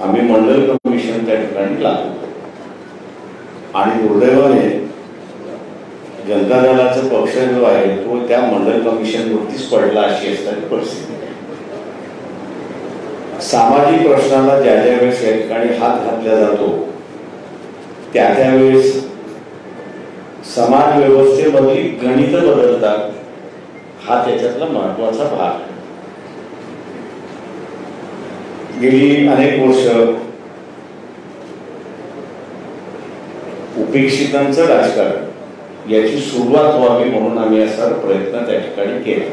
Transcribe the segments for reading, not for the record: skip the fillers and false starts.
आम्ही मंडल कमिशन त्या ठिकाणी लागलो आणि दुर्दैवाने जनता दलाचा पक्ष जो आहे तो त्या मंडल कमिशनवरतीच पडला अशी असणारी परिस्थिती आहे. सामाजिक प्रश्नाला ज्या ज्या वेळेस या ठिकाणी हात घातला जातो त्या त्यावेळेस समाज व्यवस्थेमधली गणित बदलतात हा त्याच्यातला महत्वाचा भाग आहे. गेली अनेक वर्ष उपेक्षितांचं राजकारण याची सुरुवात व्हावी म्हणून आम्ही असा प्रयत्न त्या ठिकाणी केला.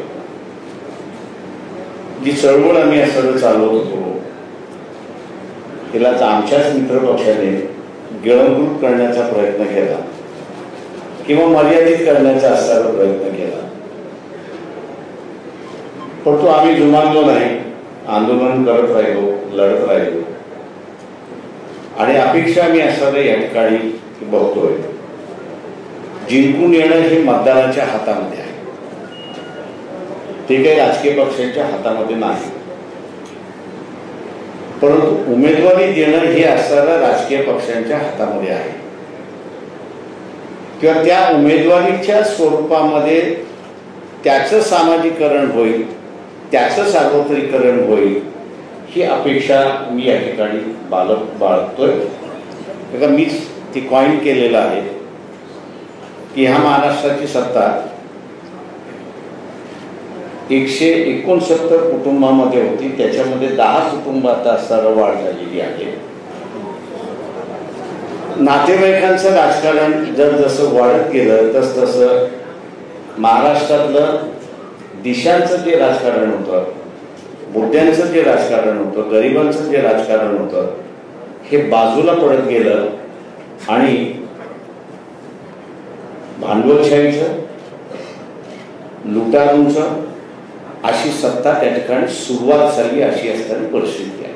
जी चळवळ आम्ही असं चालवत होतो तिला आमच्याच मित्रपक्षाने गिळंकृत करण्याचा प्रयत्न केला किंवा मर्यादित करण्याचा असा प्रयत्न केला, पण तो आम्ही जुमानलो नाही. आंदोलन करत राहिलो, लढत राहिलो आणि अपेक्षा आम्ही असं या ठिकाणी बघतोय. जिंकून येणं हे मतदाराच्या हातामध्ये आहे, ते काही राजकीय पक्षांच्या हातामध्ये नाही. परंतु उमेदवारी देणं हे असणाऱ्या राजकीय पक्षांच्या हातामध्ये आहे किंवा त्या उमेदवारीच्या स्वरूपामध्ये त्याचं सामाजिकरण होईल, त्याचं सार्वत्रिकरण होईल ही अपेक्षा मी या ठिकाणी बाळगतोय. मीच ती कॉइन केलेलं आहे की ह्या महाराष्ट्राची सत्ता 169 कुटुंबामध्ये होती, त्याच्यामध्ये 10 कुटुंबात असणारा वाढ झालेली आहे. नातेवाईकांचं राजकारण जर जसं वाढत गेलं तस तसं महाराष्ट्रातलं दिशांचं जे राजकारण होतं, मुद्द्यांचं जे राजकारण होतं, गरिबांचं जे राजकारण होतं हे बाजूला पडत गेलं आणि भांडवलशाहीचं, लुटारूंचं अशी सत्ता त्या ठिकाणी सुरुवात झाली अशी असणारी परिस्थिती आहे.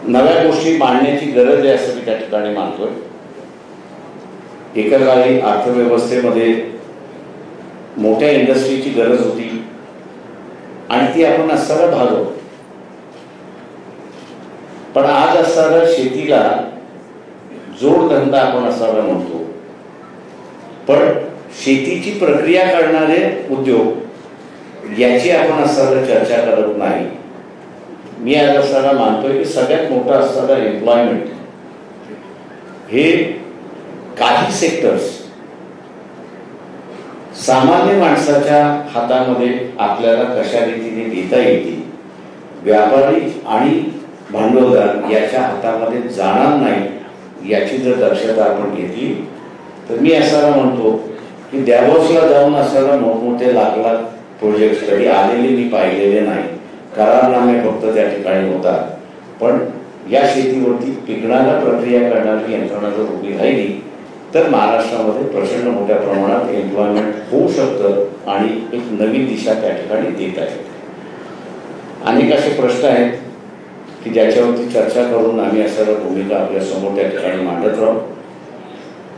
नव्या गोष्टी मांडण्याची गरज आहे असं मी त्या ठिकाणी मानतोय. एका काळी अर्थव्यवस्थेमध्ये मोठ्या इंडस्ट्रीची गरज होती आणि ती आपण असताना भागवतो, पण आज असणारा शेतीला जोडधंदा आपण असावा म्हणतो, पण शेतीची प्रक्रिया करणारे उद्योग याची आपण असताना चर्चा करत नाही. मी आज असताना मानतोय की सगळ्यात मोठा असणारा एम्प्लॉयमेंट हे काही सेक्टर्स सामान्य माणसाच्या हातामध्ये आपल्याला कशा रीतीने देता येतील, व्यापारी आणि भांडवलदार याच्या हातामध्ये जाणार नाही याची जर दक्षता आपण घेतली तर मी असायला म्हणतो की डॅव्होसला जाऊन असायला मोठमोठे लाख लाख प्रोजेक्ट कधी आलेले मी पाहिलेले नाही. करारनामे फक्त त्या ठिकाणी होतात, पण या शेतीवरती पिकणाऱ्या प्रक्रिया करणारी यंत्रणा जर उभी राहिली तर महाराष्ट्रामध्ये प्रचंड मोठ्या प्रमाणात एम्प्लॉयमेंट होऊ शकतं आणि एक नवीन दिशा त्या ठिकाणी देत आहे. अनेक असे प्रश्न आहेत की ज्याच्यावरती चर्चा करून आम्ही असायला भूमिका आपल्या समोर त्या ठिकाणी मांडत राहू.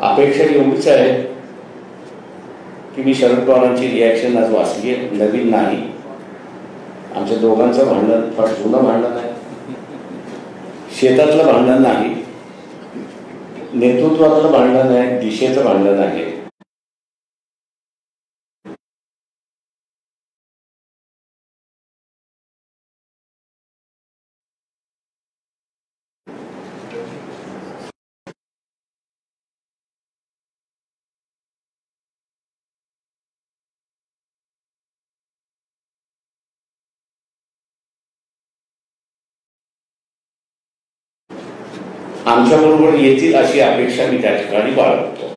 अपेक्षा एवढीच आहे की मी शरद पवारांची रिॲक्शन आज वाचली आहे, नवीन नाही. आमच्या दोघांचं भांडण फार जुनं भांडण आहे, शेतातलं भांडण नाही, नेतृत्वातलं भांडण आहे, दिशेचं भांडण आहे. आमच्या बरोबर येतील अशी अपेक्षा मी त्या ठिकाणी बाळगतो.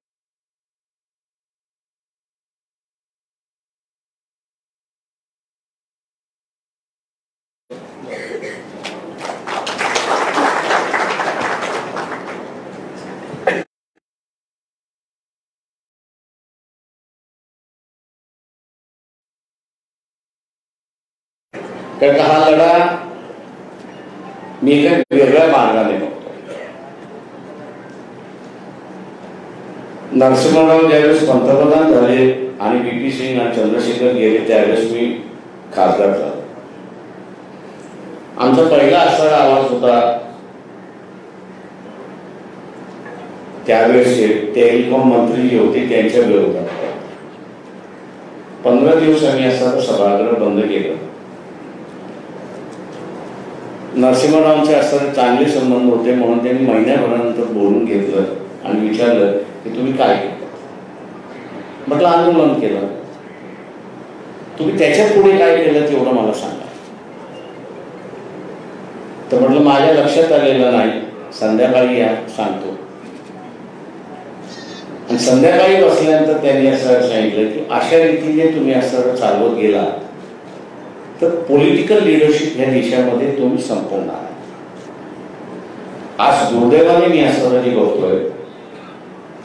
कारण हा लढा मी एका वेगळ्या मार्गाने बघतो. नरसिंहराव ज्यावेळेस पंतप्रधान झाले आणि VP सिंग आणि चंद्रशेखर गेले त्यावेळेस मी खासदार झालो. आमचा पहिला असा आवाज होता त्यावेळेस टेलिकॉम मंत्री जे होते त्यांच्या विरोधात. 15 दिवस आम्ही असं सभागृह बंद केलं. नरसिंहरावांचे असताना चांगले संबंध होते म्हणून त्यांनी महिन्याभरानंतर बोलून घेतलं आणि विचारलं की तुम्ही काय केलं. म्हटलं आंदोलन केलं. तुम्ही त्याच्या पुढे काय केलं तेवढं मला सांगा. तर म्हटलं माझ्या लक्षात आलेलं नाही, संध्याकाळी या सांगतो. आणि संध्याकाळी बसल्यानंतर त्यांनी असं सांगितलं की अशा रीतीने तुम्ही असं चालवत गेला तर पॉलिटिकल लिडरशिप ह्या देशामध्ये तुम्ही संपवणार. आज दुर्दैवाने मी असं बघतोय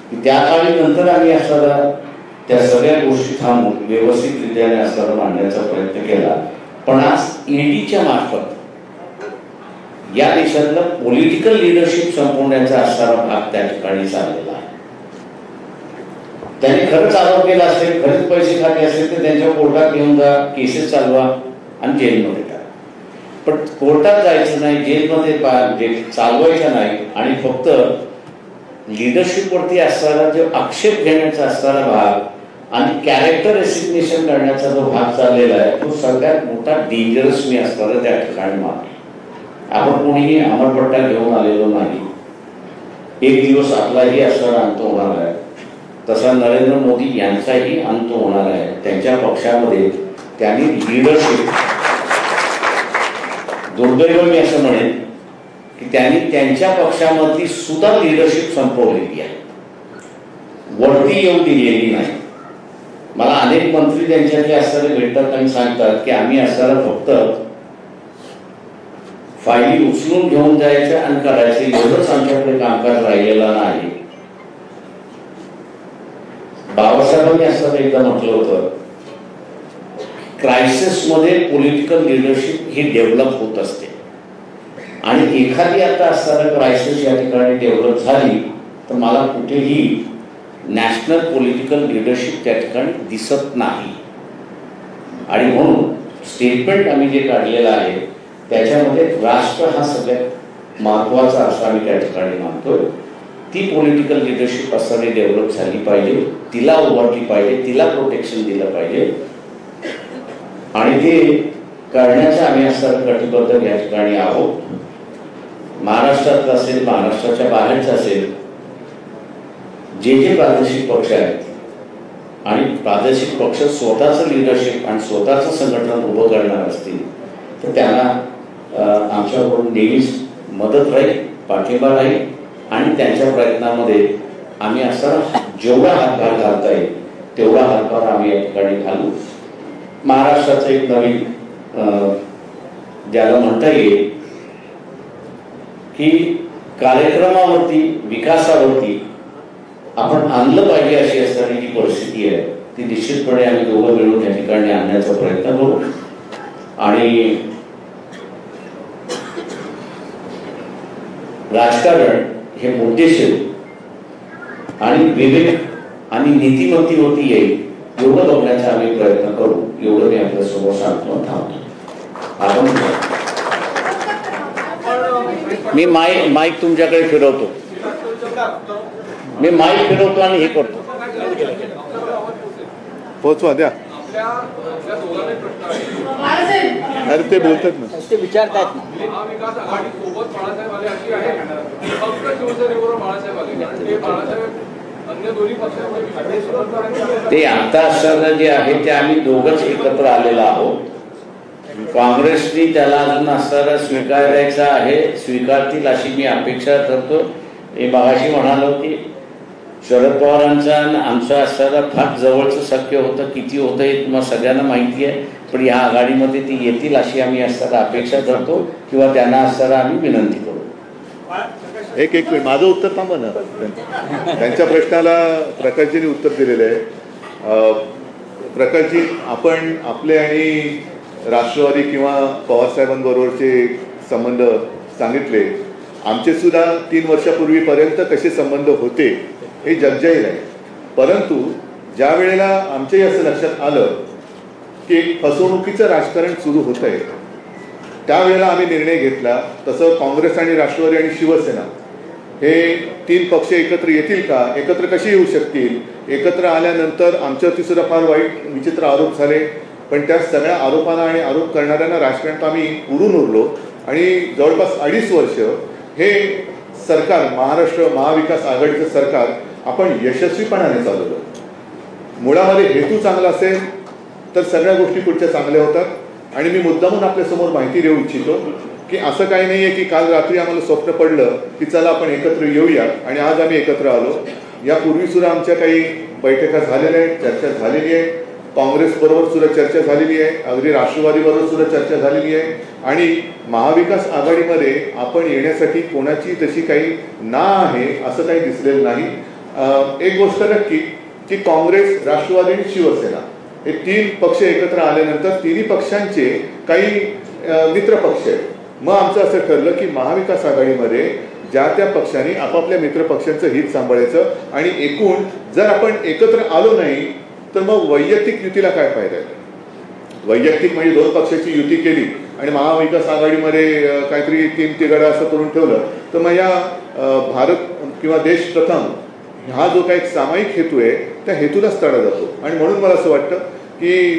की त्या काळी नंतर आम्ही असं त्या सगळ्या गोष्टी थांबून व्यवस्थितरित्याने असं मांडण्याचा प्रयत्न केला. पण आज ईडीच्या मार्फत या देशातलं पॉलिटिकल लिडरशिप संपवण्याचा असणारा भाग त्या ठिकाणी चाललेला आहे. त्यांनी खरंच आरोप केला असेल, खरंच पैसे खाते असेल तर त्यांच्या कोर्टात घेऊन जा, केसेस चालवा आणि जेलमध्ये टाका. पण कोर्टात जायचं नाही, जेलमध्ये चालवायच्या नाही आणि फक्त लिडरशिपवरती असणारा जो आक्षेप घेण्याचा असणारा भाग आणि कॅरेक्टर एसिग्नेशन करण्याचा जो भाग चाललेला आहे तो सगळ्यात मोठा डेंजरस मी असणारा त्या ठिकाणी मानतो. आपण कोणीही अमरपट्टा घेऊन आलेलो नाही. एक दिवस आपलाही असणारा अंत होणार आहे, तसा नरेंद्र मोदी यांचाही अंत होणार आहे. त्यांच्या पक्षामध्ये त्यांनी लिडरशिप, दुर्दैव मी असं म्हणेन की त्यांनी त्यांच्या पक्षामधली सुद्धा लिडरशिप संपवलेली आहे, वरती येऊ दिलेली नाही. मला अनेक मंत्री त्यांच्यातले असणारे भेटतात आणि सांगतात की आम्ही असणारा फक्त फायली उचलून घेऊन जायचं आणि करायचं, एवढंच आमच्याकडे कामकाज राहिलेलं नाही. बाबासाहेबांनी असं एकदा म्हटलं होतं, क्रायसिसमध्ये पॉलिटिकल लिडरशिप ही डेव्हलप होत असते आणि एखादी आता असताना क्रायसिस या ठिकाणी डेव्हलप झाली तर मला कुठेही नॅशनल पॉलिटिकल लिडरशिप त्या ठिकाणी दिसत नाही. आणि म्हणून स्टेटमेंट आम्ही जे काढलेलं आहे त्याच्यामध्ये राष्ट्र हा सगळ्यात महत्वाचा असं आम्ही त्या ठिकाणी मानतोय. ती पॉलिटिकल लिडरशिप असताना डेव्हलप झाली पाहिजे, तिला उभारली पाहिजे, तिला प्रोटेक्शन दिलं पाहिजे आणि ते करण्याचं आम्ही असं कटिबद्ध या ठिकाणी आहोत. महाराष्ट्रात असेल, महाराष्ट्राच्या बाहेरचं असेल, जे प्रादेशिक पक्ष आहेत आणि प्रादेशिक पक्ष स्वतःचं लिडरशिप आणि स्वतःचं संघटन उभं करणार असतील तर त्यांना आमच्याकडून नेहमीच मदत राहील, पाठिंबा राहील आणि त्यांच्या प्रयत्नामध्ये आम्ही असा जेवढा हातभार घालता येईल तेवढा हातभार आम्ही या ठिकाणी घालू. महाराष्ट्राचं एक नवीन ज्याला म्हणता येईल की कार्यक्रमावरती, विकासावरती आपण आणलं पाहिजे अशी असणारी जी परिस्थिती आहे ती निश्चितपणे आम्ही दोघं मिळून या ठिकाणी आणण्याचा प्रयत्न करू. आणि राजकारण हे मुद्देशीर आणि विवेक आणि नीतिमत्तेवरती येईल एवढं बघण्याचा आम्ही प्रयत्न करू, एवढं मी आपल्या समोर सांगतो. थांबतो. मी माईक तुमच्याकडे फिरवतो, मी माईक फिरवतो आणि हे करतो. पोहोचवा द्या. अरे ते बोलतात ना, ते विचारतात ना. ते आता असताना जे आहे ते आम्ही दोघंच एकत्र आलेलो आहोत. काँग्रेसनी त्याला अजून असताना स्वीकारायचा आहे, स्वीकारतील अशी मी अपेक्षा करतो. हे मगाशी म्हणालो की शरद पवारांचा आणि आमचा असताना फार जवळचं शक्य होतं. किती होतं हे तुम्हाला सगळ्यांना माहिती आहे, पण या आघाडीमध्ये ती येतील अशी आम्ही असताना अपेक्षा करतो किंवा त्यांना असताना आम्ही विनंती करू. एक मिनिट, माझं उत्तर थांबा ना. त्यांच्या प्रश्नाला प्रकाशजींनी उत्तर दिलेलं आहे. प्रकाशजी, आपण आपले आणि राष्ट्रवादी किंवा पवारसाहेबांबरोबरचे संबंध सांगितले. आमचे सुद्धा 3 वर्षापूर्वीपर्यंत कसे संबंध होते हे जगजाहीर आहे. परंतु ज्या वेळेला आमच्याही असं लक्षात आलं की फसवणुकीचं राजकारण सुरू होत आहे त्यावेळेला आम्ही निर्णय घेतला. तसं काँग्रेस आणि राष्ट्रवादी आणि शिवसेना हे 3 पक्ष एकत्र येतील का, एकत्र कशी येऊ शकतील, एकत्र आल्यानंतर आमच्यावरती सुद्धा फार वाईट विचित्र आरोप झाले. पण त्या सगळ्या आरोपांना आणि आरोप करणाऱ्यांना राजकारणात आम्ही उरून उरलो आणि जवळपास 2.5 वर्ष हे सरकार, महाराष्ट्र महाविकास आघाडीचं सरकार आपण यशस्वीपणाने चालवलं. मुळामध्ये हेतू चांगला असेल तर सगळ्या गोष्टी पुढच्या चांगल्या होतात. आणि मी मुद्दामून आपल्यासमोर माहिती देऊ इच्छितो की असं काही नाही आहे की काल रात्री आम्हाला स्वप्न पडलं की चला आपण एकत्र येऊया आणि आज आम्ही एकत्र आलो. यापूर्वीसुद्धा आमच्या काही बैठका झालेल्या आहेत, चर्चा झालेली आहे. काँग्रेसबरोबर सुद्धा चर्चा झालेली आहे, अगदी राष्ट्रवादीबरोबर सुद्धा चर्चा झालेली आहे. आणि महाविकास आघाडीमध्ये आपण येण्यासाठी कोणाची तशी काही ना आहे असं काही दिसलेलं नाही. एक गोष्ट नक्की की काँग्रेस, राष्ट्रवादी आणि शिवसेना हे 3 पक्ष एकत्र आल्यानंतर 3ही पक्षांचे काही मित्र पक्ष आहेत. मग आमचं असं ठरलं की महाविकास आघाडीमध्ये ज्या त्या पक्षांनी आपापल्या मित्र पक्षांचं हित सांभाळायचं आणि एकूण जर आपण एकत्र आलो नाही तर मग वैयक्तिक युतीला काय फायदा आहे. वैयक्तिक म्हणजे 2 पक्षाची युती केली आणि महाविकास आघाडीमध्ये काहीतरी 3 तिघडा असं करून ठेवलं तर मग या भारत किंवा देश प्रथम हा जो काही सामायिक हेतू आहे त्या हेतूलाच तडा जातो. आणि म्हणून मला असं वाटतं की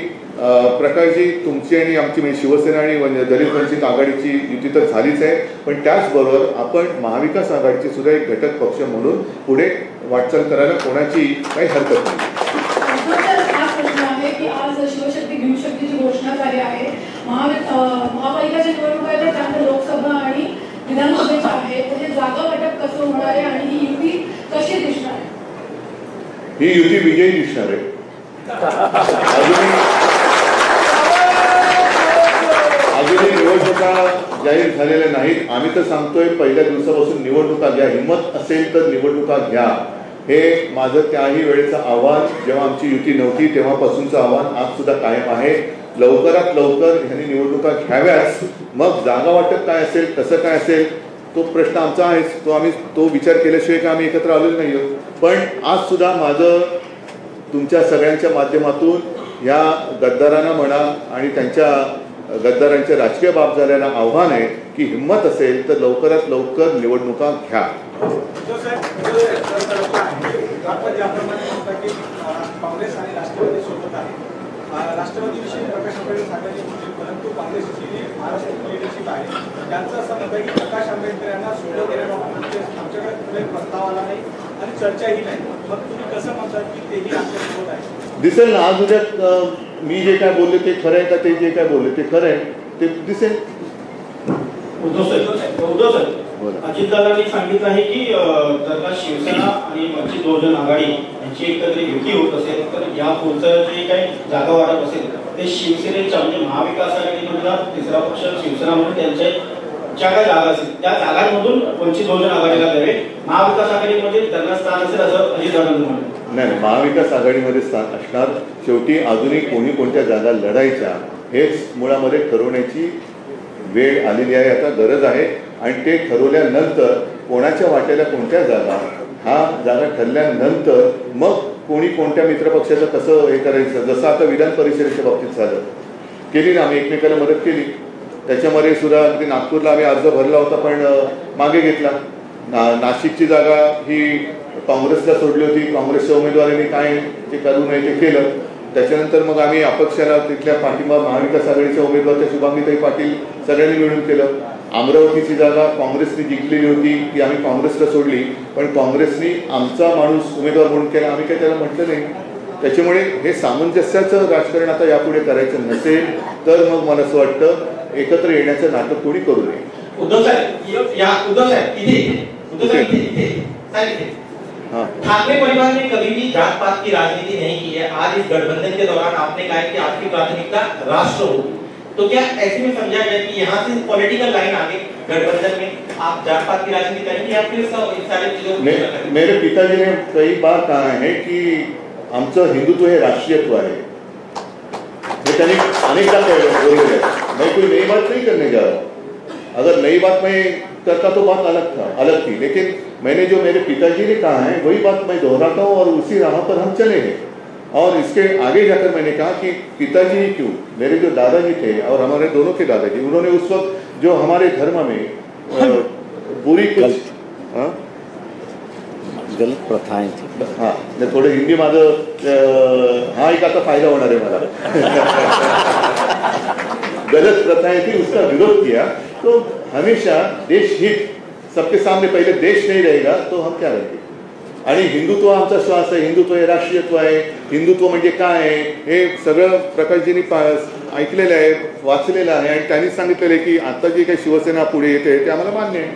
प्रकाशजी, तुमची आणि आमची म्हणजे शिवसेना आणि दलित वंचित आघाडीची युती तर झालीच आहे, पण त्याचबरोबर आपण महाविकास आघाडीचे सुद्धा एक घटक पक्ष म्हणून पुढे वाटचाल करायला कोणाची काही हरकत नाही. की आज शिवशक्ती भीमशक्तीची घोषणा झाली आहे. महापालिकाच्या निवडणुका त्यानंतर लोकसभा आणि विधानसभेच्या आहेत. हे जागा वाटप कसं होणार आहे आणि ही युती कशी दिसणार आहे? ही युती विजयी दिसणार आहे. अजूनही निवडणुका जाहीर झालेल्या नाहीत. आम्ही तर सांगतोय पहिल्या दिवसापासून निवडणुका घ्या, हिंमत असेल तर निवडणुका घ्या. हे माझं त्याही वेळेचं आव्हान, जेव्हा आमची युती नव्हती तेव्हापासूनचं आव्हान आज सुद्धा कायम आहे. लवकरात लवकर ह्यांनी निवडणुका घ्याव्याच. मग जागा वाटप काय असेल, कसं काय असेल तो प्रश्न आमचा आहेच. तो विचार केल्याशिवाय का आम्ही एकत्र आलेलो नाही आहोत. पण आज सुद्धा माझं तुमच्या सगळ्यांच्या माध्यमातून ह्या गद्दारांना म्हणा आणि त्यांच्या गद्दारांच्या राजकीय बाब झालेला आव्हान आहे की हिंमत असेल तर लवकरात लवकर निवडणुका घ्या. काँग्रेस आणि राष्ट्रवादी सोबत आहे. राष्ट्रवादीविषयी प्रकाश आंबेडकर सांगायचे होते, परंतु काँग्रेसची जी महाराष्ट्र लिडरशिप आहे त्यांचं असं मत आहे की प्रकाश आंबेडकर यांना सोडलं गेल्याबाबत आमच्याकडे कुठलाही प्रस्ताव आला नाही आणि चर्चाही नाही. मग तुम्ही कसं म्हणतात की तेही आमच्यासोबत आहे? दिसेल ना, आज उद्या मी जे काय बोलले ते खरं आहे का, ते जे काय बोलले ते खरं आहे ते दिसेल. अजितदादांनी सांगितलं आहे की जर का शिवसेना आणि वंचित बहुजन आघाडी यांची एकत्रित युती होत असेल तर या पुढचं जे काही जागा वाटप असेल ते शिवसेनेच्या म्हणजे महाविकास आघाडीमधला तिसरा पक्ष शिवसेना म्हणून त्यांच्या ज्या काही जागा असतील त्या जागांमधून वंचित बहुजन आघाडीला द्यावे. महाविकास आघाडीमध्ये त्यांना स्थान असेल असं अजितदादांनी म्हटलं. नाही, महाविकास आघाडीमध्ये स्थान असणार. शेवटी अजूनही कोणी कोणत्या जागा लढायच्या हेच मुळामध्ये ठरवण्याची वेळ आलेली आहे, आता गरज आहे. आणि ते ठरवल्यानंतर कोणाच्या वाट्याला कोणत्या जागा, हा जागा ठरल्यानंतर मग कोणी कोणत्या मित्रपक्षाचं कसं हे करायचं. जसं आता विधान परिषदेच्या बाबतीत झालं, केली ना आम्ही एकमेकाला मदत केली. त्याच्यामध्ये सुद्धा अगदी नागपूरला आम्ही अर्ज भरला होता पण मागे घेतला. नाशिकची जागा ही काँग्रेसला सोडली होती. काँग्रेसच्या उमेदवारांनी काय ते करू नये ते केलं. त्याच्यानंतर मग आम्ही अपक्षाला तिथल्या पाठिंबा महाविकास आघाडीच्या उमेदवार त्या शुभांगीताई पाटील सगळ्यांनी मिळून केलं. अमरावतीची जागा काँग्रेसने जिंकलेली होती ती आम्ही काँग्रेसला सोडली, पण काँग्रेसने आमचा माणूस उमेदवार म्हणून केला, आम्ही काही त्याला म्हटलं नाही. त्याच्यामुळे हे सामंजस्याचं राजकारण आता यापुढे करायचं नसेल तर मग मला असं वाटतं एकत्र येण्याचं नाटक कोणी करू नये. ठाकरे परिवार ने कभी भी जात पात की राजनीति नहीं की है. आज इस गठबंधन के दौरान आपने कहा कि आपकी प्राथमिकता राष्ट्र होगी, तो क्या ऐसे में समझा जाए कि यहाँ से पॉलिटिकल लाइन आगे गठबंधन में आप जात पात की राजनीति करेंगे या फिर सारी चीजों? मेरे पिताजी ने कई बार कहा है कि आमचं हिंदुत्व हे राष्ट्रीयत्व आहे. हे त्यांनी अनेकदा बोललेलं आहे. मैं कोई नई बात नहीं करने जा रहा हूँ. अगर नई बात मैं करता तो बात अलग थी, लेकिन मैंने जो मेरे पिताजी ने कहा है वही बात मैं दोहराता हूँ और उसी राह पर हम चले हैं. और इसके आगे जाकर मैंने कहा कि पिताजी ही क्यों, मेरे जो दादाजी थे और हमारे दोनों के दादाजी, उन्होंने उस वक्त जो हमारे धर्म में बुरी कुछ गलत प्रथाएं थी. हाँ, थोडं हिंदी माझं हा एक आता फायदा होणार आहे मला. गलत प्रथाएं थी, उसका विरोध किया. तो हमेशा देश हित सबके सामने, पहिले देश नहीं रहेगा तो हम क्या रहेंगे. आणि हिंदुत्व आमचा श्वास आहे, हिंदुत्व हे राष्ट्रीयत्व आहे, हिंदुत्व म्हणजे काय आहे हे सगळं प्रकाशजींनी ऐकलेलं आहे, वाचलेलं आहे. आणि त्यांनी सांगितलेलं आहे की आता जी काही शिवसेना पुढे येते ते आम्हाला मान्य आहे.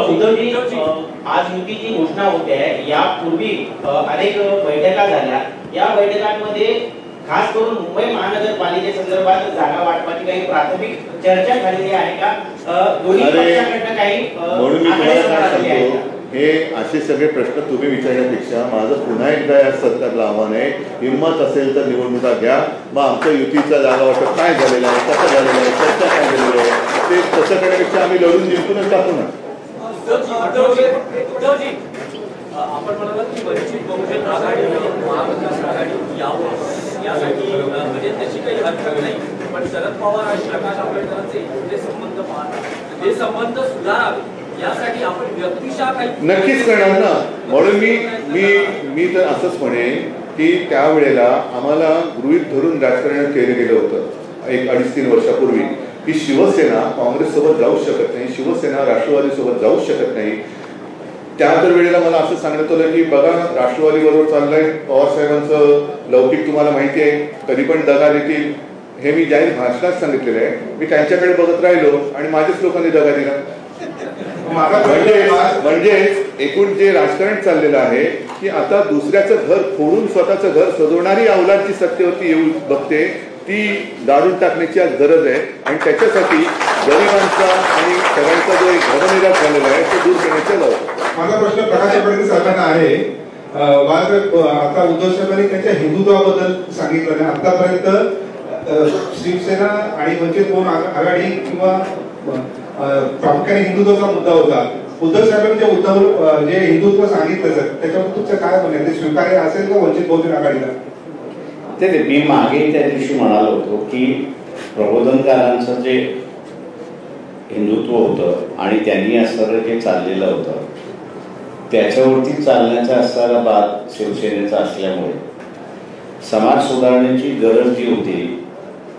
उद्धवजी, आज युतीची घोषणा होते आहे, यापूर्वी अनेक बैठका झाल्या. या बैठकांमध्ये खास करून मुंबई महानगरपालिकेसंदर्भात जागा वाटपाची काही प्राथमिक चर्चा झालेली आहे का? दोन्ही पक्षांकडून काही म्हणून मी तुम्हाला काय सांगतो, हे असे सगळे प्रश्न तुम्ही विचारण्यापेक्षा माझं पुन्हा एकदा या सरकारला आव्हान आहे, हिंमत असेल तर निवडणुका घ्या. मग आमच्या युतीचा जागा वाटप काय झालेला आहे, कसं झालेलं आहे, चर्चा काय झालेली आहे, ते तसं करण्यापेक्षा आम्ही लढून जिंकूनच टाकू ना. आपण म्हणालात की वंचित बहुजन आघाडी महाविकास आघाडी यावं यासाठी म्हणजे त्याची काही हरकत नाही, पण शरद पवार आणि प्रकाश आंबेडकरांचे जे संबंध पाहतात ते संबंध सुधारावे यासाठी आपण व्यक्तिशः काही नक्कीच करणार ना. म्हणून मी तर असंच म्हणेन की त्यावेळेला आम्हाला गृहीत धरून राजकारण केलं गेलं होतं 1-2-3 वर्षापूर्वी की शिवसेना काँग्रेससोबत जाऊ शकत नाही, शिवसेना राष्ट्रवादीसोबत जाऊ शकत नाही. त्या तर वेळेला मला असं सांगण्यात आलं की बघा राष्ट्रवादी बरोबर चाललंय, पवार साहेबांचं लौकिक तुम्हाला माहिती आहे, कधी पण दगा देतील, हे मी जाहीर भाषणात सांगितलेलं आहे. मी त्यांच्याकडे बघत राहिलो आणि माझ्याच लोकांनी दगा दिला. म्हणजे एकूण जे राजकारण चाललेलं आहे की आता दुसऱ्याचं घर फोडून स्वतःचं घर सजवणारी अवलाद जी सत्तेवरती येऊ बघते ती दाढून टाकण्याची आज गरज आहे. आणि त्याच्यासाठी गरिबांचा आणि सगळ्यांचा जो एक धर्मनिराश झालेला आहे तो दूर करण्याचा जाऊ. माझा प्रश्न प्रकाश आंबेडकर साहेबांना आहे. आता उद्धव साहेबांनी त्यांच्या हिंदुत्वाबद्दल सांगितलं नाही. आतापर्यंत शिवसेना आणि वंचित बहुजन आघाडी किंवा प्रामुख्याने हिंदुत्वाचा मुद्दा होता. उद्धव साहेबांनी जे हिंदुत्व सांगितलं सर त्याच्यावर तुमचं काय म्हणणं, ते स्वीकार्य असेल का वंचित बहुजन आघाडीला? ते मी मागे त्या दिवशी म्हणालो होतो की प्रबोधनकारांचं जे हिंदुत्व होतं आणि त्यांनी असणारं जे चाललेलं होतं त्याच्यावरती चालण्याचा असणारा बाद शिवसेनेचा असल्यामुळे समाज सुधारण्याची गरज जी होती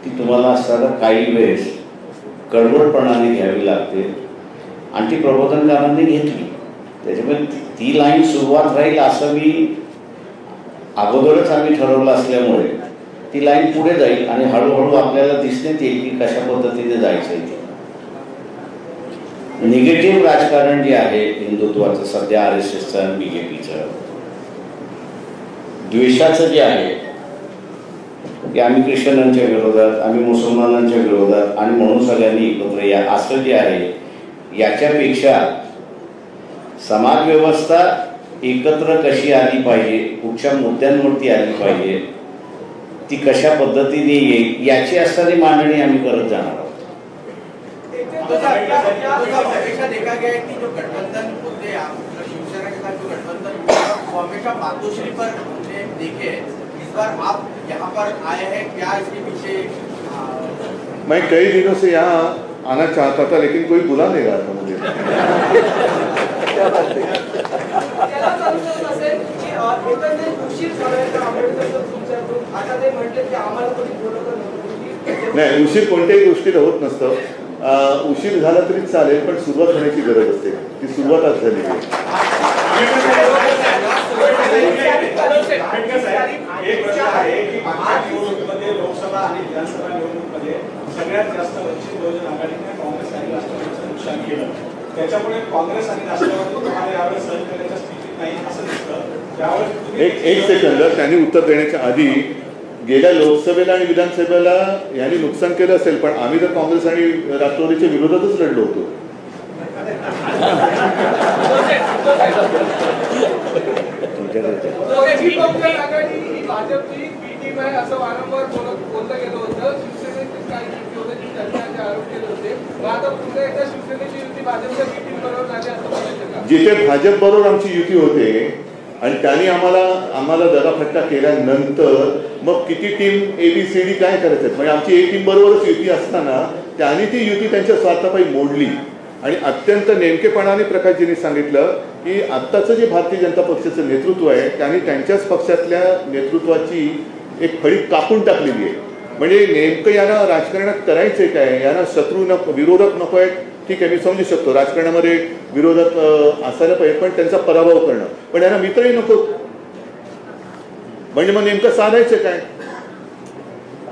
ती तुम्हाला असणारा काही वेळेस कडवटपणाने घ्यावी लागते आणि ती प्रबोधनकारांनी घेतली. त्याच्यामुळे ती लाईन सुरुवात राहील असं मी अगोदरच आम्ही ठरवलं असल्यामुळे ती लाईन पुढे जाईल आणि हळूहळू आपल्याला दिसण्यात येईल की कशा पद्धतीने जायचं आहे. निगेटिव्ह राजकारण जे आहे हिंदुत्वाचं सध्या RSSचं आणि BJPचं द्वेषाचं जे आहे की आम्ही ख्रिश्चनांच्या विरोधात, आम्ही मुसलमानांच्या विरोधात आणि म्हणून सगळ्यांनी एकत्र या असं जे आहे याच्यापेक्षा समाजव्यवस्था एकत्र कशी आली पाहिजे, कुठच्या मुद्द्यांवरती आली पाहिजे, ती कशा पद्धतीने येईल याची असणारी मांडणी आम्ही करत जाणार आहोत. देखा गया है कि जो गठबंधन होते हैं शिवसेना के साथ जो गठबंधन वो हमेशा मातोश्री पर हमने देखे, इस बार आप यहाँ पर आए हैं, क्या इसके पीछे? मैं कई दिनों से यहाँ आना चाहता था लेकिन कोई बुला नहीं रहा था मुझे. नाही, उशीर कोणत्याही गोष्टीला होत नसतं. उशीर झाला तरी चालेल पण सुरुवात होण्याची गरज असते, ती सुरुवात आज झाली. एक प्रश्न आहे की निवडणुकीमध्ये लोकसभा आणि विधानसभा निवडणुकीमध्ये सगळ्यात जास्त वंचित बहुजन आघाडीने काँग्रेस आणि राष्ट्रवादीचं नुकसान केलं. त्याच्यामुळे काँग्रेस आणि राष्ट्रवादी तुम्हाला यावेळेस सहन करण्याच्या स्थितीत नाही असं दिसतं. एक सेकंद, त्यांनी उत्तर देण्याच्या आधी गेल्या लोकसभेला आणि विधानसभेला यांनी नुकसान केलं असेल पण आम्ही तर काँग्रेस आणि राष्ट्रवादीच्या विरोधातच लढलो होतो. जिथे भाजप बरोबर आमची युती होते आणि त्यांनी आम्हाला दगाफटका केल्यानंतर मग किती टीम ABCD काय करायचं, म्हणजे आमची एक टीम बरोबरच युती असताना त्यांनी ती युती त्यांच्या स्वार्थापायी मोडली. आणि अत्यंत नेमकेपणाने प्रकाशजींनी सांगितलं की आत्ताचं जे भारतीय जनता पक्षाचं नेतृत्व आहे त्यांनी त्यांच्याच पक्षातल्या नेतृत्वाची एक फळी कापून टाकलेली आहे. म्हणजे नेमकं यांना राजकारणात करायचंय काय, यांना शत्रू नको, विरोधक नको आहेत, ठीक आहे, मी समजू शकतो राजकारणामध्ये विरोधक असायला पाहिजे, पण त्यांचा पराभव करणं, पण यांना मित्रही नको. म्हणजे मग नेमकं साधायचं काय.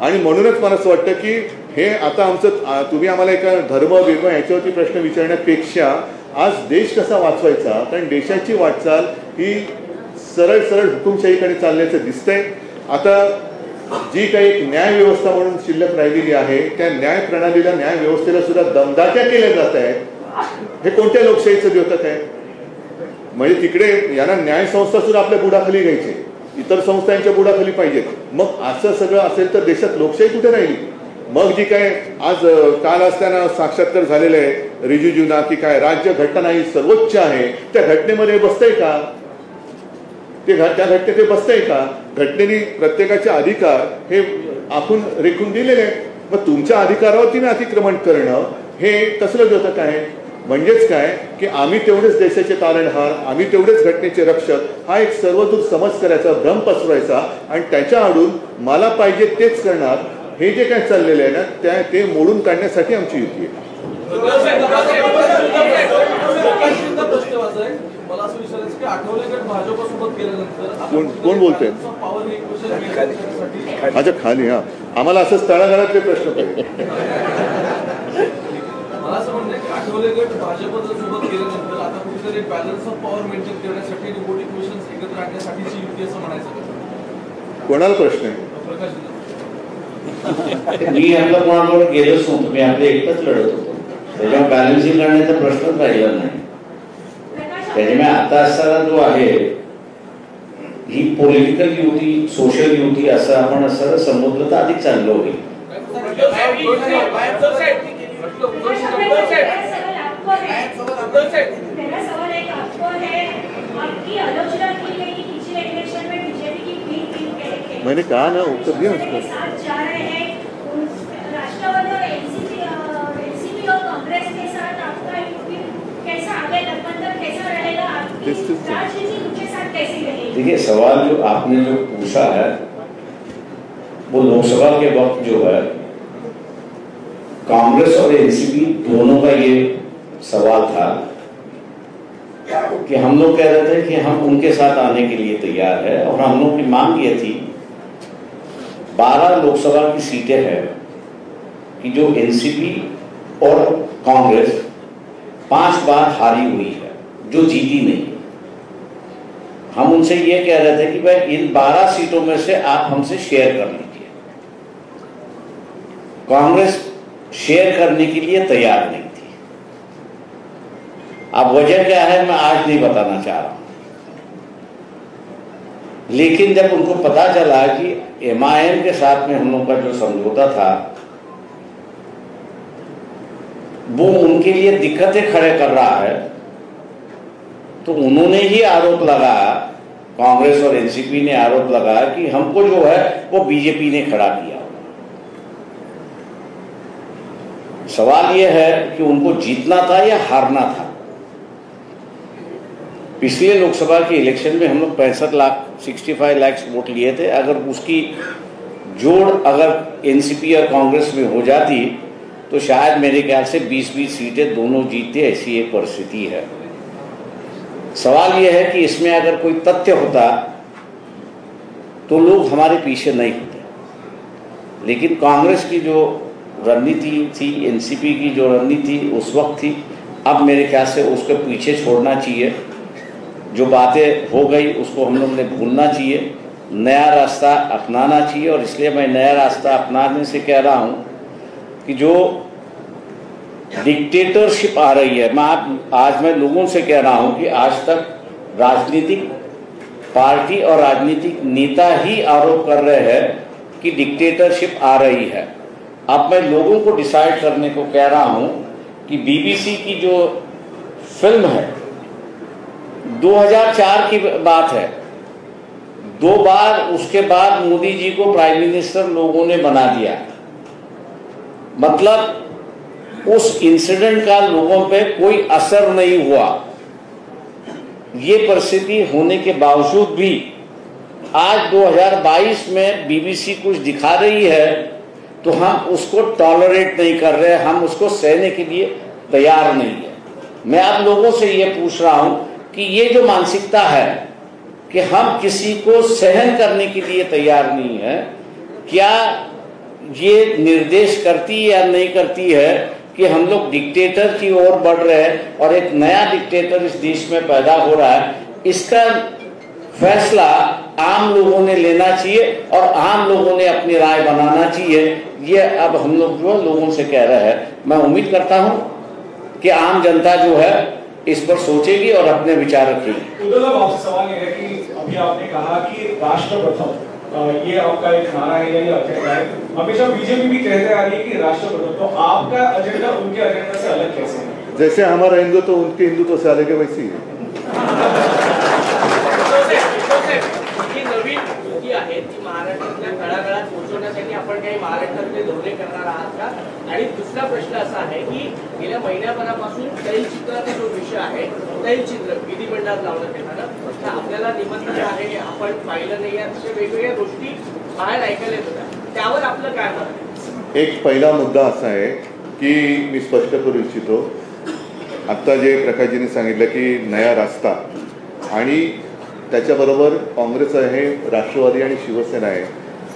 आणि म्हणूनच मला असं वाटतं की हे आता आमचं, तुम्ही आम्हाला एका धर्म बिर्म याच्यावरती प्रश्न विचारण्यापेक्षा आज देश कसा वाचवायचा, कारण देशाची वाटचाल ही सरळ सरळ हुकुमशाहीकडे चालल्याचं दिसतंय. आता जी काही एक न्याय व्यवस्था म्हणून शिल्लक राहिलेली आहे त्या न्याय प्रणालीला, न्याय व्यवस्थेला सुद्धा दमदाट्या केल्या जात आहेत. हे कोणत्या लोकशाहीचं द्योतक आहे. म्हणजे तिकडे यांना न्याय संस्था सुद्धा आपल्या बुडाखाली घ्यायचे, इतर संस्थांच्या बुडाखाली पाहिजेत. मग असं सगळं असेल तर देशात लोकशाही कुठे राहिली. मग जी काय आज काल असताना साक्षात्कार झालेलं आहे रिजिजूंना की काय राज्य घटना ही सर्वोच्च आहे, त्या घटनेमध्ये बसतंय का, त्या घटनेत ते बसतंय का. घटनेने प्रत्येकाचे अधिकार हे आखून रेखून दिलेले आहेत. मग तुमच्या अधिकारावरती अतिक्रमण करणं हे कसलं द्योतक आहे. म्हणजेच काय की आम्ही तेवढेच देशाचे तारणहार, आम्ही तेवढेच घटनेचे रक्षक, हा एक सर्वदूर समज करायचा, भ्रम पसरवायचा आणि त्याच्या आडून मला पाहिजे तेच करणार, हे जे काय चाललेलं आहे ना ते मोडून काढण्यासाठी आमची युती आहे. मला असं विचारायचं की आठवले गट भाजपसोबत गेल्यानंतर कोण बोलतोय अच्छा खाली. हा आम्हाला असं तळागाळातले प्रश्न पाहिजे. मला असं म्हणणं की आठवले गट भाजपसोबत गेल्यानंतर आता कुठेतरी बॅलन्स ऑफ पॉवर मेंटेन करण्यासाठी रिपोर्टिंग मिशन्स एकत्र आणण्यासाठीची युती असं म्हणायचं. कोणाला प्रश्न आहे. मी आपल्या कोणाबरोबर गेलोच नव्हतो, मी आपले एकटंच लढत होतो, त्याच्यामुळे बॅलन्सिंग करण्याचा प्रश्नच राहिला नाही. त्याच्यामुळे आता असताना जो आहे ही पॉलिटिकल युती, सोशल युती असं आपण असं समजलं तर अधिक चांगलं होईल. मैंने कहा ना उत्तर दिया उसको. देखिए सवाल जो आपने जो पूछा है वो लोकसभा के वक्त जो है कांग्रेस और एनसीपी दोनों का ये सवाल था कि हम लोग कह रहे थे कि हम उनके साथ आने के लिए तैयार है और हम लोग की मांग ये थी 12 लोकसभा की सीटें हैं कि जो एनसीपी और कांग्रेस 5 बार हारी हुई है, जो जीती नहीं. हम उनसे ये कह रहे थे कि भाई इन 12 सीटों में से आप हमसे शेयर कर लीजिए. कांग्रेस शेयर करने के लिए तैयार नहीं थी. अब वजह क्या है मैं आज नहीं बताना चाह रहा हूं, लेकिन जब उनको पता चला कि MIM के साथ में हम लोग का जो समझौता था वो उनके लिए दिक्कतें खड़े कर रहा है, तो उन्होंने ही आरोप लगाया, कांग्रेस और एनसीपी ने आरोप लगाया कि हमको जो है वो बीजेपी ने खड़ा किया. सवाल यह है कि उनको जीतना था या हारना था. पिछले लोकसभा के इलेक्शन में हम लोग 65 लाख वोट लिए थे. अगर उसकी जोड़ अगर एनसीपी और कांग्रेस में हो जाती तो शायद मेरे ख्याल से 20-20 सीटें दोनों जीतते, ऐसी एक परिस्थिति है. सवाल यह है कि इसमें अगर कोई तथ्य होता तो लोग हमारे पीछे नहीं होते, लेकिन कांग्रेस की जो रणनीति थी, एनसीपी की जो रणनीति उस वक्त थी, अब मेरे ख्याल से उसको पीछे छोड़ना चाहिए. जो बातें हो गई उसको हम लोग ने भूलना चाहिए, नया रास्ता अपनाना चाहिए. और इसलिए मैं नया रास्ता अपनाने से कह रहा हूँ कि जो डिक्टेटरशिप आ रही है, आज मैं लोगों से कह रहा हूं कि आज तक राजनीतिक पार्टी और राजनीतिक नेता ही आरोप कर रहे हैं कि डिक्टेटरशिप आ रही है. अब मैं लोगों को डिसाइड करने को कह रहा हूं कि BBC की जो फिल्म है 2004 की बात है, 2 बार उसके बाद मोदी जी को प्राइम मिनिस्टर लोगों ने बना दिया। मतलब उस इंसिडेंट का लोगों पे कोई असर नहीं हुआ। ये परिस्थिति होने के बावजूद भी आज 2022 में बीबीसी कुछ दिखा रही है तो हम उसको टॉलरेट नहीं कर रहे, हम उसको सहने के लिए तैयार नहीं है। मैं आप लोगों से ये पूछ रहा हूं कि ये जो मानसिकता है कि हम किसी को सहन करने के लिए तैयार नहीं है, क्या ये निर्देश करती या नहीं करती है कि हम लोग डिक्टेटर की ओर बढ़ रहे हैं और एक नया डिक्टेटर इस देश में पैदा हो रहा है? इसका फैसला आम लोगों ने लेना चाहिए और आम लोगों ने अपनी राय बनाना चाहिए। ये अब हम लोग जो लोगों से कह रहे हैं, मैं उम्मीद करता हूं कि आम जनता जो है इस पर सोचेगी और अपने विचार रखेगी। उद्धव साहब, आपसे सवाल ये है कि अभी आपने कहा कि राष्ट्र प्रथम, ये आपका एक नारा है या ये एजेंडा है। हमेशा बीजेपी भी कहते आ रही है कि राष्ट्र प्रथम, तो आपका एजेंडा उनके एजेंडा से अलग कैसे है? जैसे हमारा हिंदुत्व उनके हिंदुत्व से अलग है वैसी है। नवीन युती आहे ती महाराष्ट्रातल्या तळागाळात पोहोचवण्यासाठी आपण काही महाराष्ट्रातले धोरणे करणार आहात का? आणि दुसरा प्रश्न असा आहे की गेल्या महिन्याभरापासून तैलचित्राचा जो विषय आहे, तैलचित्र विधिमंडळात लावण्यात येणार, आपल्याला निमंत्रण आहे, आपण पाहिलं नाही, अशा वेगवेगळ्या गोष्टी बाहेर ऐकायला येत होत्या, त्यावर आपलं काय मत आहे? एक पहिला मुद्दा असा आहे की मी स्पष्ट करू इच्छितो, आत्ता जे प्रकाशजींनी सांगितलं की नया रास्ता आणि त्याच्याबरोबर काँग्रेस आहे, राष्ट्रवादी आणि शिवसेना आहे,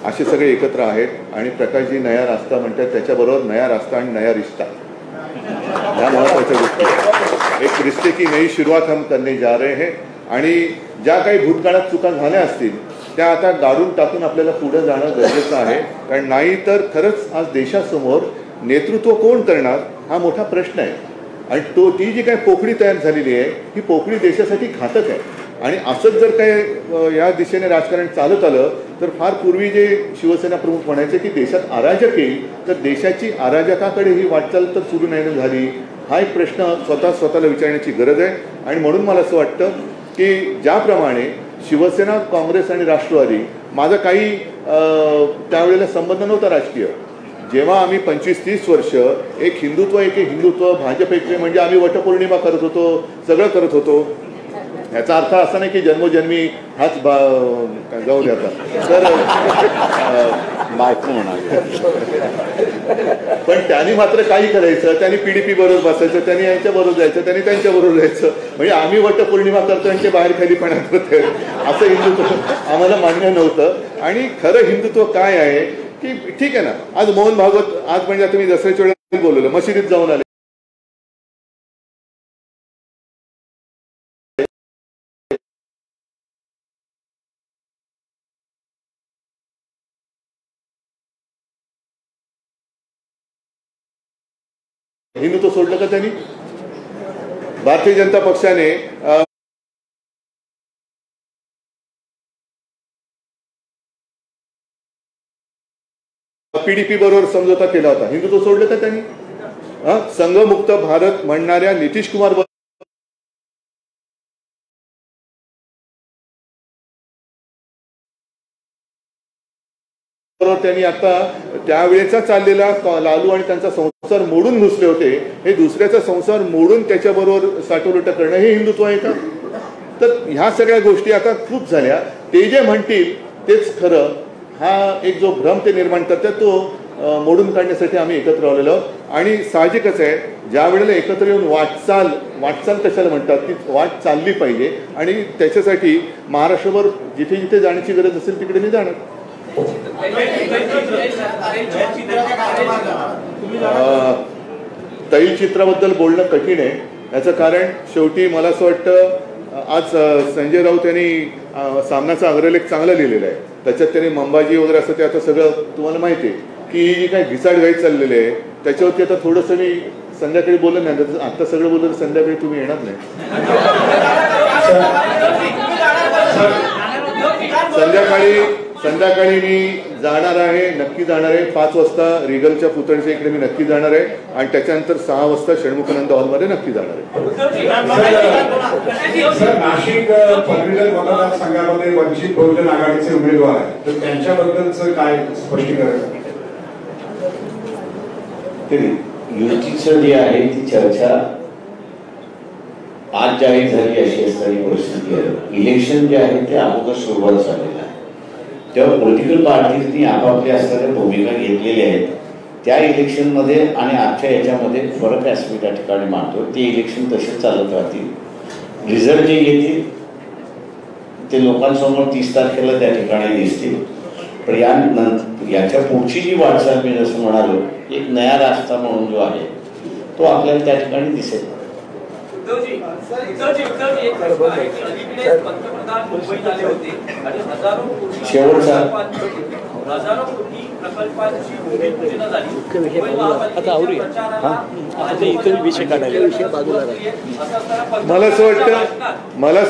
असे सगळे एकत्र आहेत आणि प्रकाशजी नया रास्ता म्हणतात, त्याच्याबरोबर नया रास्ता आणि नया रिश्ता, ह्या महत्त्वाच्या गोष्टी। एक रिश्ते की नई शुरुआत हम करने जा रहे हैं आणि ज्या काही भूतकाळात चुका झाल्या असतील त्या आता गाडून टाकून आपल्याला पुढे जाणं गरजेचं आहे, कारण नाही तर खरंच आज देशासमोर नेतृत्व कोण करणार हा मोठा प्रश्न आहे आणि ती जी काही पोकळी तयार झालेली आहे ही पोकळी देशासाठी घातक आहे आणि असंच जर काय या दिशेने राजकारण चालत आलं तर फार पूर्वी जे शिवसेना प्रमुख म्हणायचे की देशात अराजक येईल, तर देशाची अराजकाकडे ही वाटचाल तर सुरू नाही झाली, हा एक प्रश्न स्वतःला विचारण्याची गरज आहे। आणि म्हणून मला असं वाटतं की ज्याप्रमाणे शिवसेना, काँग्रेस आणि राष्ट्रवादी, माझा काही त्यावेळेला संबंध नव्हता राजकीय, जेव्हा आम्ही 25-30 वर्ष एक हिंदुत्व भाजप एकटे म्हणजे आम्ही वटपौर्णिमा करत होतो, सगळं करत होतो, याचा अर्थ असा नाही की जन्मोजन्मी हाच जाऊ द्याचा, तर बायको म्हणाले, पण त्यांनी मात्र काही करायचं, त्यांनी PDP बरोबर बसायचं, त्यांनी यांच्या बरोबर जायचं, त्यांनी त्यांच्या बरोबर जायचं, म्हणजे आम्ही वटपौर्णिमा करतो यांचे बाहेर खाली पडत होते, असं हिंदुत्व आम्हाला मान्य नव्हतं। आणि खरं हिंदुत्व काय आहे की ठीक आहे ना, आज मोहन भागवत, आज म्हणजे तुम्ही दसऱ्याच्या वेळेला बोलवलं, मशिदीत जाऊन आले, हिंदुत्व सोडलं का त्यांनी? भारतीय जनता पक्षाने PDP बरोबर समझोता केला होता, हिंदुत्व सोडलं का त्यांनी? संघमुक्त भारत म्हणणाऱ्या नितीश कुमार त्यांनी आता त्यावेळेचा चाललेला लालू आणि त्यांचा संसार मोडून घुसले होते, हे दुसऱ्याचा संसार मोडून त्याच्याबरोबर साठवलुट करणं हे हिंदुत्व आहे का? तर ह्या सगळ्या गोष्टी आता खूप झाल्या, ते जे म्हणतील तेच खरं, हा एक जो भ्रम ते निर्माण करतात तो मोडून काढण्यासाठी आम्ही एकत्र आलेलो आहोत। आणि साहजिकच आहे, ज्या वेळेला एकत्र येऊन वाटचाल कशाला म्हणतात, ती वाट चालली पाहिजे आणि त्याच्यासाठी महाराष्ट्रभर जिथे जिथे जाण्याची गरज असेल तिकडे मी जाणार। तैलचित्राबद्दल बोलणं कठीण आहे, याचं कारण शेवटी मला असं वाटतं आज संजय राऊत यांनी सामनाचा अग्रलेख चांगला लिहिलेला आहे, त्याच्यात त्यांनी मंबाजी वगैरे असं ते आता सगळं तुम्हाला माहिती आहे की जी काही घिसाडघाई चाललेली आहे त्याच्यावरती आता थोडंसं मी संध्याकाळी बोललं नाही, आता सगळं बोललं तर संध्याकाळी तुम्ही येणार नाही, संध्याकाळी मी जाणार आहे, नक्की जाणार आहे. 5 वाजता रिगलच्या पुतळ्याच्या इकडे मी नक्की जाणार आहे आणि त्याच्यानंतर 6 वाजता षण्मुखानंद हॉलमध्ये नक्की जाणार आहे. सर, नाशिक पदवीधर मतदारसंघामध्ये वंचित बहुजन आघाडीचे उमेदवार आहेत, तर त्यांच्याबद्दलचं काय स्पष्टीकरण? युतीचं जे आहे ती चर्चा आज जाहीर झाली अशी असणारी परिस्थिती आहे. इलेक्शन जे आहे ते अगोदर सुरुवात झालेलं आहे, तेव्हा पॉलिटिकल पार्टीजनी आपापल्या असणाऱ्या भूमिका घेतलेल्या आहेत. त्या इलेक्शनमध्ये आणि आजच्या याच्यामध्ये फरक असं मी त्या ठिकाणी मानतो. ते इलेक्शन तसेच चालत राहतील. रिझल्ट जे येतील ते लोकांसमोर 30 तारखेला त्या ठिकाणी दिसतील. पण याच्या पुढची जी वाटचाल मी जसं म्हणालो, एक नया रास्ता म्हणून जो आहे तो आपल्याला त्या ठिकाणी दिसेल. पंतप्रधान मुंबईत आले होते आणि हजारो कोटी प्रकल्पांची भूमिपूजन झाली. मला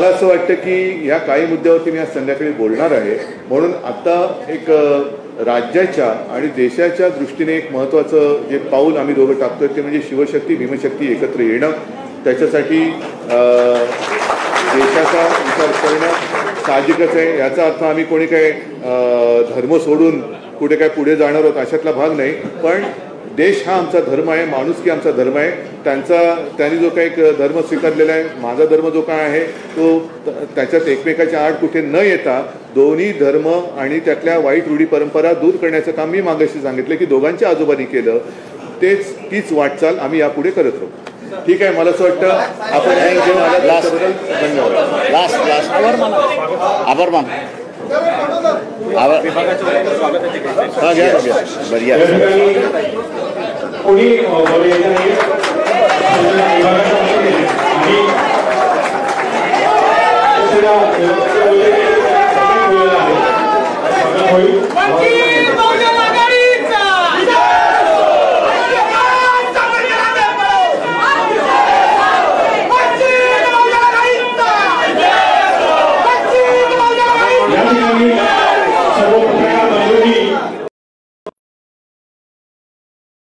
असं वाटतं की या काही मुद्द्यावरती मी आज संध्याकाळी बोलणार आहे. म्हणून आता एक राज्याच्या आणि देशाच्या दृष्टीने एक महत्त्वाचं जे पाऊल आम्ही दोघं टाकतोय ते म्हणजे शिवशक्ती भीमशक्ती एकत्र येणं. त्याच्यासाठी देशाचा विचार करणं साहजिकच आहे. याचा अर्थ आम्ही कोणी काही धर्म सोडून कुठे काय पुढे जाणार आहोत अशातला भाग नाही. पण देश हा आमचा धर्म आहे, माणुसकी आमचा धर्म आहे. त्यांनी जो काही धर्म स्वीकारलेला आहे, माझा धर्म जो काय आहे तो त्याच्यात एकमेकाच्या आड कुठे न येता दोन्ही धर्म आणि त्यातल्या वाईट रूढी परंपरा दूर करण्याचं काम मी मागाशी सांगितलं की दोघांच्या आजोबांनी केलं. तीच वाटचाल आम्ही यापुढे करत राहू. ठीक आहे. मला असं वाटतं आपण धन्यवाद. आभार मान घ्या.